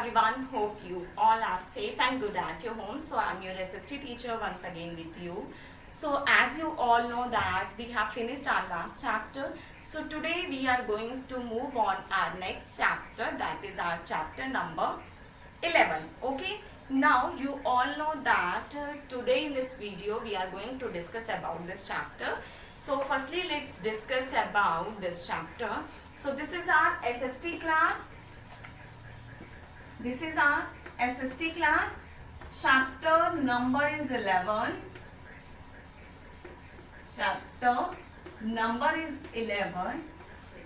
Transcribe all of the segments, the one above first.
everyone, hope you all are safe and good at your home. So I'm your SST teacher once again with you. So as you all know that we have finished our last chapter. So today we are going to move on our next chapter, that is our chapter number 11. Okay. Now you all know that today in this video we are going to discuss about this chapter. So firstly let's discuss about this chapter. So this is our SST class. This is our SST class. Chapter number is 11. Chapter number is 11.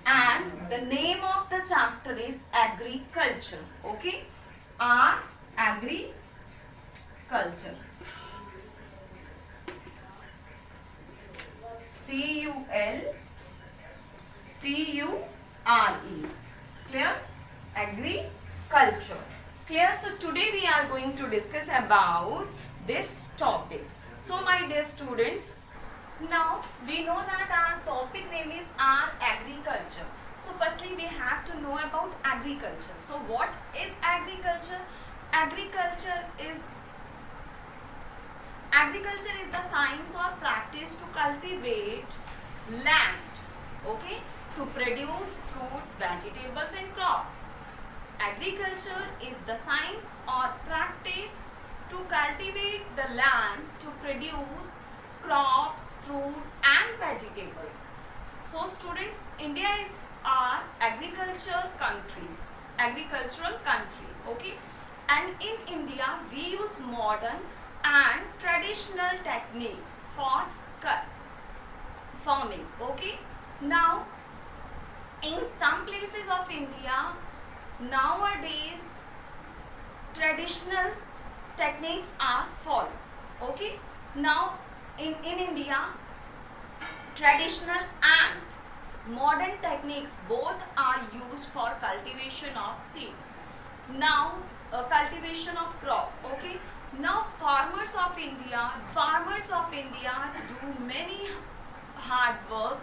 And the name of the chapter is agriculture. Okay. Our agriculture. C-U-L-T-U-R-E. Clear? Agriculture. Clear? So today we are going to discuss about this topic. So my dear students, now we know that our topic name is our agriculture. So firstly we have to know about agriculture. So what is agriculture? Agriculture is the science or practice to cultivate land, okay, to produce fruits, vegetables and crops. Agriculture is the science or practice to cultivate the land to produce crops, fruits and vegetables. So students, India is our agricultural country, okay, and in India we use modern and traditional techniques for farming, okay. Now in some places of India nowadays traditional techniques are followed, okay. Now in India traditional and modern techniques both are used for cultivation of seeds. Now cultivation of crops, okay. Now farmers of India do many hard work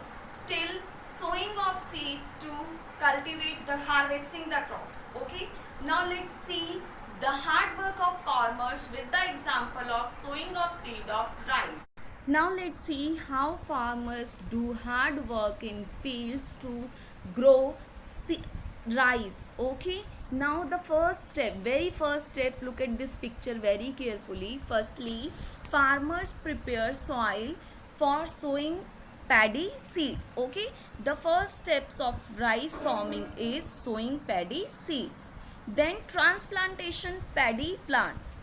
till sowing of seed to cultivate the harvesting the crops, okay. Now let's see the hard work of farmers with the example of sowing of seed of rice. Now let's see how farmers do hard work in fields to grow rice, okay. Now the very first step, look at this picture very carefully. Firstly, farmers prepare soil for sowing paddy seeds, okay. The first steps of rice farming is sowing paddy seeds. Then transplantation paddy plants.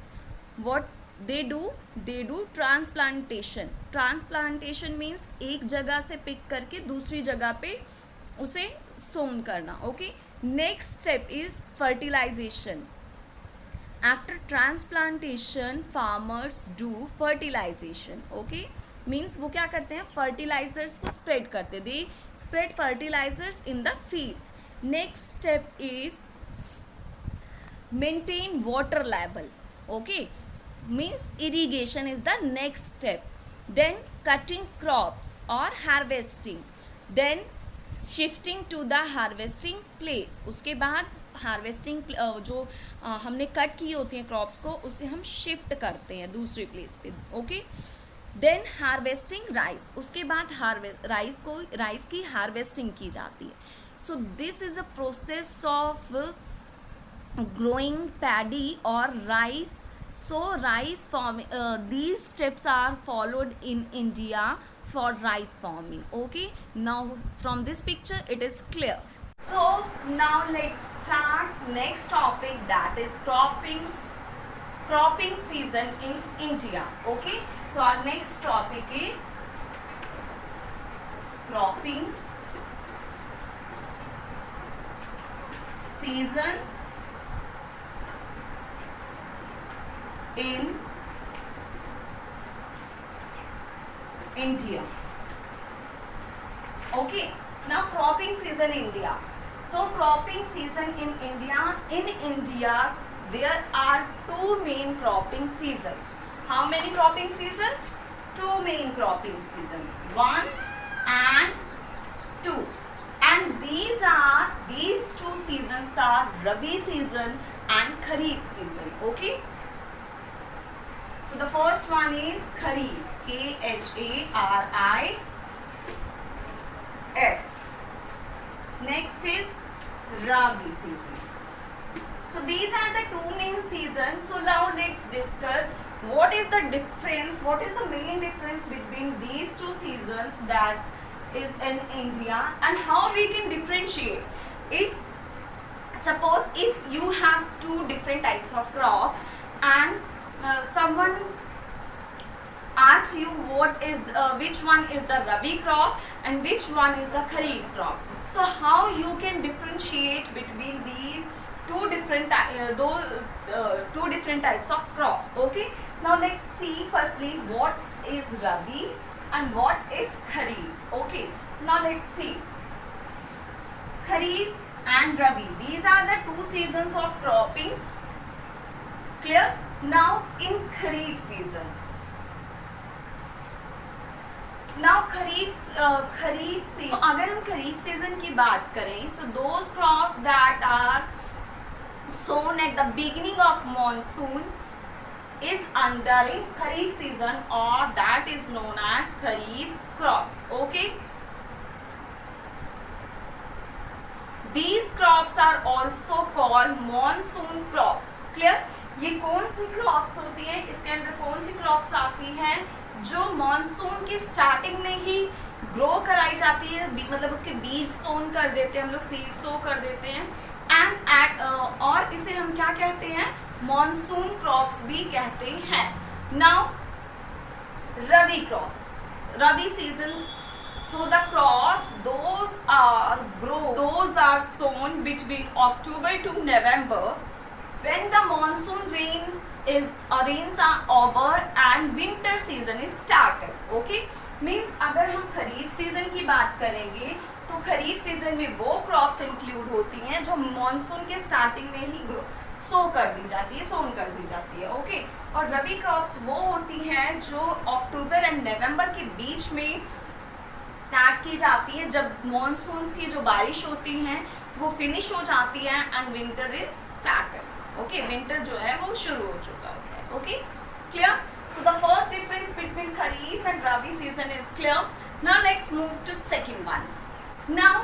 What they do transplantation. Transplantation means एक जगह से pick करके दूसरी जगह पे उसे सोन करना, okay. Next step is fertilization. After transplantation farmers do fertilization, okay. Means वो क्या करते हैं, fertilizers को spread करते, they spread fertilizers in the fields. Next step is maintain water level, okay. Means irrigation is the next step. Then cutting crops or harvesting. Then shifting to the harvesting place. उसके बाद harvesting जो हमने cut की होती हैं crops को, उसे हम शिफ्ट करते हैं दूसरी प्लेस पे, ओके. Then harvesting rice. उसके बाद राइस की हार्वेस्टिंग की जाती है. So this is a process of growing paddy or rice. So rice farming, these steps are followed in India for rice farming, okay. Now from this picture it is clear. So now let's start next topic, that is cropping season in India, okay. So our next topic is cropping seasons in India, okay. Now cropping season India. So cropping season in India there are two main cropping seasons. How many cropping seasons? Two main cropping seasons, 1 and 2. And these two seasons are Rabi season and Kharif season. Okay. So the first one is Kharif, Kharif. Next is Rabi season. So these are the two main seasons. So now let's discuss what is the difference, what is the main difference between these two seasons that is in India, and how we can differentiate. If suppose if you have two different types of crops and someone asks you what is which one is the Rabi crop and which one is the Kharif crop, so how you can differentiate between these two different two different types of crops. Okay, now let's see firstly what is Rabi and what is Kharif. Okay, now let's see Kharif and Rabi. These are the two seasons of cropping. Clear? Now in Kharif season. Now Kharif season. अगर हम Kharif season की बात करें, so those crops that are sown at the beginning of monsoon is under in Kharif season, or that is known as Kharif crops. Okay. These crops are also called monsoon crops. Clear? ये कौन सी crops होती हैं, इसके अंदर कौन सी crops आती हैं जो मॉनसून की स्टार्टिंग में ही ग्रो कराई जाती है, मतलब उसके बीज सोन कर देते हैं हम लोग, सीड सो कर देते हैं, एंड और इसे हम क्या कहते हैं, मॉनसून क्रॉप्स भी कहते हैं. Now rabi crops, rabi seasons. So the crops those are sown between October to November, when the monsoon rains are over and winter season is started. Okay, means अगर हम खरीफ सीजन की बात करेंगे तो खरीफ season में वो क्रॉप्स इंक्लूड होती हैं जो मॉनसून के स्टार्टिंग में ही सोन कर दी जाती है. ओके, और रबी क्रॉप्स वो होती हैं जो अक्टूबर एंड नवंबर के बीच में स्टार्ट की जाती है, जब मॉनसून की जो बारिश होती हैं वो फिनिश हो जाती है and winter is started. Okay, winter जो है वो शुरू हो चुका होता है. Okay, clear? So the first difference between kharif and rabi season is clear. Now let's move to second one. Now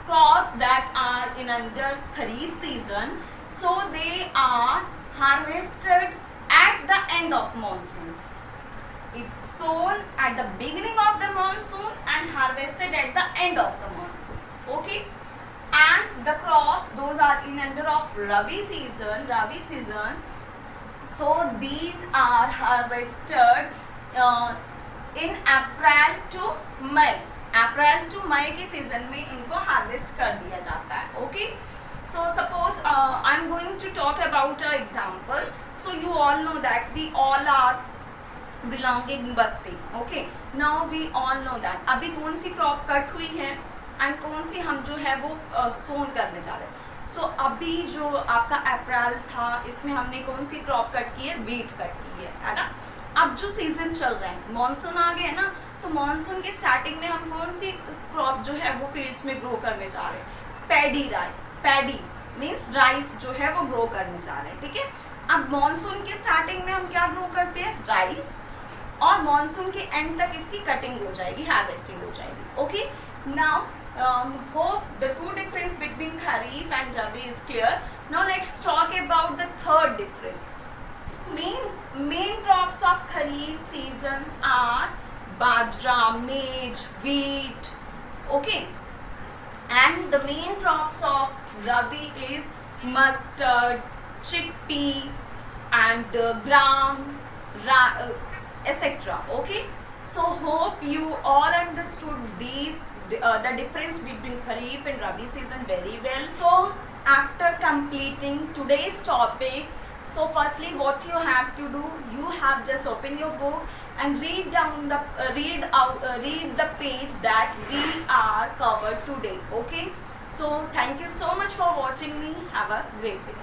crops that are in under kharif season, so they are harvested at the end of monsoon. It's sown at the beginning of the monsoon and harvested at the end of the monsoon. Okay, and the crops those are in under of rabi season, so these are harvested in April to May. April to May के season में इनको harvest कर दिया जाता है. Okay, so suppose I am going to talk about a example. So you all know that we all are belonging Basti. Okay, now we all know that अभी कौन सी crop cut हुई है एंड कौन सी हम जो है वो सोन करने जा रहे हैं. सो अभी जो आपका अप्रैल था इसमें हमने कौन सी क्रॉप कट की है, वीट कट की है ना. अब जो सीजन चल रहा है, मॉनसून आ गया ना, तो मॉनसून के स्टार्टिंग में हम कौन सी क्रॉप जो है वो फील्ड्स में ग्रो करने जा रहे हैं, पैडी मीन्स राइस जो है वो ग्रो करने जा रहे हैं. ठीक है, अब मॉनसून के स्टार्टिंग में हम क्या ग्रो करते हैं, राइस, और मॉनसून के एंड तक इसकी कटिंग हो जाएगी, हार्वेस्टिंग हो जाएगी. Okay, now hope the two difference between kharif and rabi is clear. Now let's talk about the third difference. Main crops of kharif seasons are bajra, maize, wheat. Okay, and the main crops of rabi is mustard, chickpea, and gram, etc. Okay, so hope you all understood these the difference between kharif and rabi season very well. So after completing today's topic, so firstly what you have to do, you have just open your book and read the page that we are covered today. Okay, so thank you so much for watching me. Have a great day.